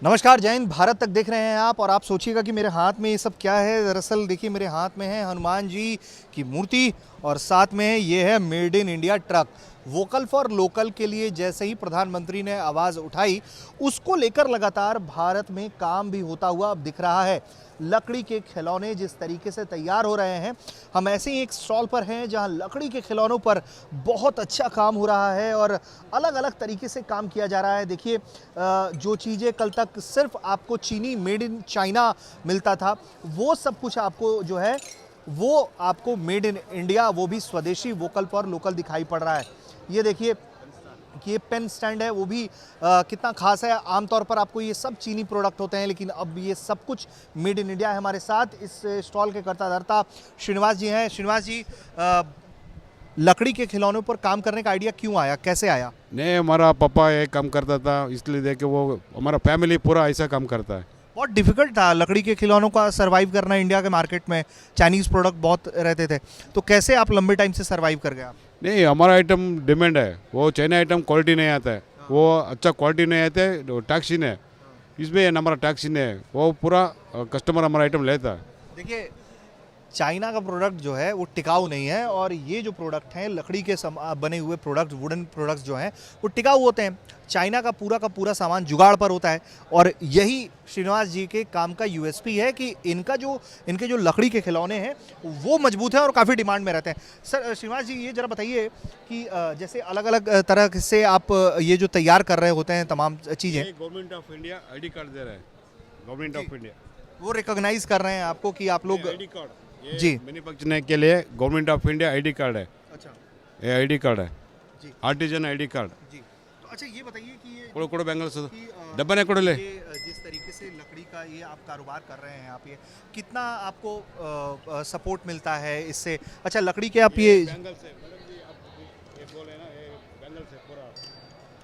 नमस्कार, जय हिंद। भारत तक देख रहे हैं आप और आप सोचिएगा कि मेरे हाथ में ये सब क्या है। दरअसल देखिए, मेरे हाथ में है हनुमान जी की मूर्ति और साथ में ये है made in India truck. Vocal for local के लिए जैसे ही प्रधानमंत्री ने आवाज़ उठाई, उसको लेकर लगातार भारत में काम भी होता हुआ अब दिख रहा है। लकड़ी के खिलौने जिस तरीके से तैयार हो रहे हैं, हम ऐसे ही एक स्टॉल पर हैं जहां लकड़ी के खिलौनों पर बहुत अच्छा काम हो रहा है और अलग अलग तरीके से काम किया जा रहा है। देखिए, जो चीज़ें कल तक सिर्फ आपको चीनी मेड इन चाइना मिलता था, वो सब कुछ आपको जो है वो आपको मेड इन इंडिया, वो भी स्वदेशी, वोकल फॉर लोकल दिखाई पड़ रहा है। ये देखिए कि ये पेन स्टैंड है, वो भी कितना खास है। आमतौर पर आपको ये सब चीनी प्रोडक्ट होते हैं, लेकिन अब ये सब कुछ मेड इन इंडिया है। हमारे साथ इस स्टॉल के कर्ता धर्ता श्रीनिवास जी हैं। श्रीनिवास जी, लकड़ी के खिलौनों पर काम करने का आइडिया क्यों आया, कैसे आया? नहीं, हमारा पापा ये काम करता था, इसलिए देखे वो हमारा फैमिली पूरा ऐसा काम करता है। बहुत डिफिकल्ट था लकड़ी के खिलौनों का सरवाइव करना इंडिया के मार्केट में। चाइनीज़ प्रोडक्ट बहुत रहते थे, तो कैसे आप लंबे टाइम से सरवाइव कर गए आप? नहीं, हमारा आइटम डिमांड है, वो चाइना आइटम क्वालिटी नहीं आता है, वो अच्छा क्वालिटी नहीं आता है, टैक्सीन है, इसमें हमारा टैक्सीन है, वो पूरा कस्टमर हमारा आइटम लेता है। देखिए, चाइना का प्रोडक्ट जो है वो टिकाऊ नहीं है और ये जो प्रोडक्ट हैं लकड़ी के बने हुए प्रोडक्ट, वुडन प्रोडक्ट्स जो हैं वो टिकाऊ होते हैं। चाइना का पूरा सामान जुगाड़ पर होता है और यही श्रीनिवास जी के काम का यूएसपी है कि इनके जो लकड़ी के खिलौने हैं वो मजबूत हैं और काफ़ी डिमांड में रहते हैं। सर श्रीनिवास जी, ये ज़रा बताइए कि जैसे अलग अलग तरह से आप ये जो तैयार कर रहे होते हैं तमाम चीज़ें, government of India ID card दे रहा है, गवर्नमेंट ऑफ इंडिया वो रिकॉग्नाइज कर रहे हैं आपको कि आप लोग ID कार्ड जी मैन्युफैक्चरिंग के लिए government of India ID card है। अच्छा ये ID कार्ड है जी आर्टिजन ID कार्ड। जी। तो अच्छा, ये बताइए कि ये कोड़ो बेंगल्स कि, डब्बा ने कोड़ले ये जिस तरीके से लकड़ी का ये आप कारोबार कर रहे हैं, आप ये कितना आपको सपोर्ट मिलता है इससे? अच्छा, लकड़ी के आप ये बैंगल से, मैडम जी आप ये बोले ना, ये बैंगल से पूरा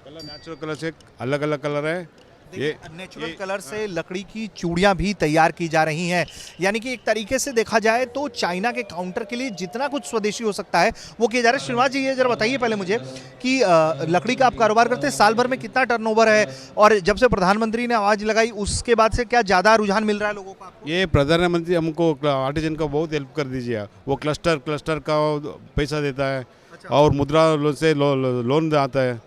कलर नेचुरल कलर से अलग अलग कलर है। ये नेचुरल कलर से लकड़ी की चूड़ियां भी तैयार की जा रही हैं। यानी कि एक तरीके से देखा जाए तो चाइना के काउंटर के लिए जितना कुछ स्वदेशी हो सकता है वो किया जा रहा है। श्रीनिवास जी, ये जरा बताइए पहले मुझे कि लकड़ी का आप कारोबार करते हैं, साल भर में कितना टर्नओवर है और जब से प्रधानमंत्री ने आवाज़ लगाई उसके बाद से क्या ज़्यादा रुझान मिल रहा है लोगों का? ये प्रधानमंत्री हमको आर्टिजन का बहुत हेल्प कर दीजिए। वो क्लस्टर का पैसा देता है और मुद्रा लोन से लोन आता है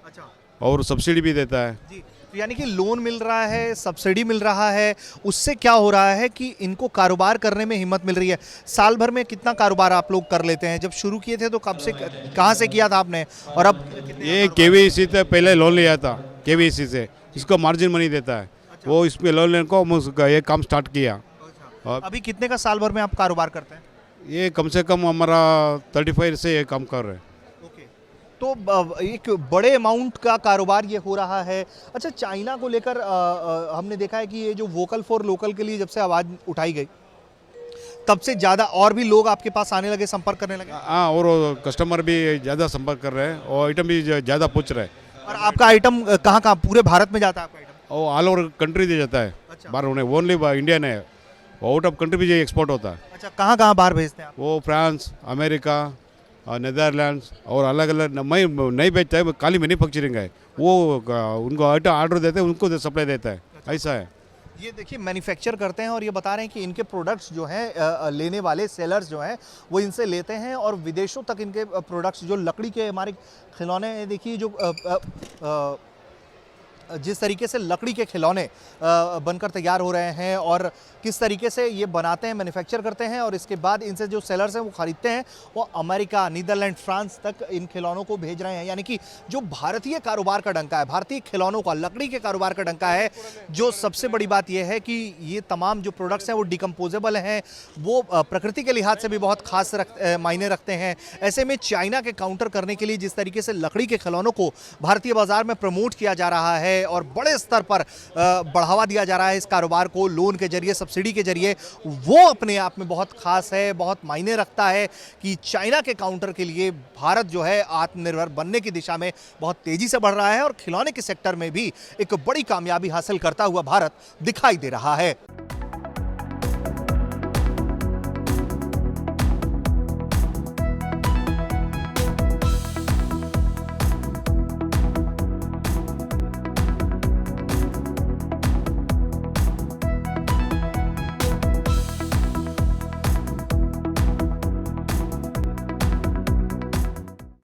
और सब्सिडी भी देता है। जी, यानी कि लोन मिल रहा है, सब्सिडी मिल रहा है। उससे क्या हो रहा है कि इनको कारोबार करने में हिम्मत मिल रही है। साल भर में कितना कारोबार आप लोग कर लेते हैं? जब शुरू किए थे तो कब से, कहाँ से किया था आपने और अब? ये KVC से पहले लोन लिया था, KVC से इसको मार्जिन मनी देता है। वो इसमें लोन लेने को ये काम स्टार्ट किया। अभी कितने का साल भर में आप कारोबार करते हैं? ये कम से कम हमारा 35 से ये काम कर रहे हैं। तो एक बड़े अमाउंट का कारोबार ये हो रहा है। अच्छा, चाइना को लेकर हमने देखा है कि ये जो वोकल फॉर लोकल के लिए जब से आवाज़ उठाई गई तब से ज़्यादा और भी लोग आपके पास आने लगे, संपर्क करने लगे। हाँ, और कस्टमर भी ज़्यादा संपर्क कर रहे हैं और आइटम भी ज़्यादा पूछ रहे हैं। और आपका आइटम कहाँ कहाँ पूरे भारत में जाता है आपका आइटम? और ऑल ओवर कंट्री दे जाता है। अच्छा। बाहर उन्हें ओनली इंडिया ने आउट ऑफ कंट्री भी एक्सपोर्ट होता है। अच्छा, कहाँ कहाँ बाहर भेजते हैं आप? वो फ्रांस, अमेरिका, नीदरलैंड्स और अलग अलग नहीं बेचता है, खाली मैन्युफैक्चरिंग है। वो उनको ऑर्डर देते हैं, उनको सप्लाई देता है, ऐसा है। ये देखिए, मैन्युफैक्चर करते हैं और ये बता रहे हैं कि इनके प्रोडक्ट्स जो हैं लेने वाले सेलर्स जो हैं वो इनसे लेते हैं और विदेशों तक इनके प्रोडक्ट्स, जो लकड़ी के हमारे खिलौने, देखिए जो जिस तरीके से लकड़ी के खिलौने बनकर तैयार हो रहे हैं और किस तरीके से ये बनाते हैं, मैन्युफैक्चर करते हैं और इसके बाद इनसे जो सेलर्स हैं वो ख़रीदते हैं, वो अमेरिका, नीदरलैंड, फ्रांस तक इन खिलौनों को भेज रहे हैं। यानी कि जो भारतीय कारोबार का डंका है, भारतीय खिलौनों का, लकड़ी के कारोबार का डंका है। जो सबसे बड़ी बात यह है कि ये तमाम जो प्रोडक्ट्स हैं वो डिकम्पोजेबल हैं, वो प्रकृति के लिहाज से भी बहुत खास मायने रखते हैं। ऐसे में चाइना के काउंटर करने के लिए जिस तरीके से लकड़ी के खिलौनों को भारतीय बाजार में प्रमोट किया जा रहा है और बड़े स्तर पर बढ़ावा दिया जा रहा है इस कारोबार को, लोन के जरिए, सब्सिडी के जरिए, वो अपने आप में बहुत खास है, बहुत मायने रखता है कि चाइना के काउंटर के लिए भारत जो है आत्मनिर्भर बनने की दिशा में बहुत तेजी से बढ़ रहा है और खिलौने के सेक्टर में भी एक बड़ी कामयाबी हासिल करता हुआ भारत दिखाई दे रहा है।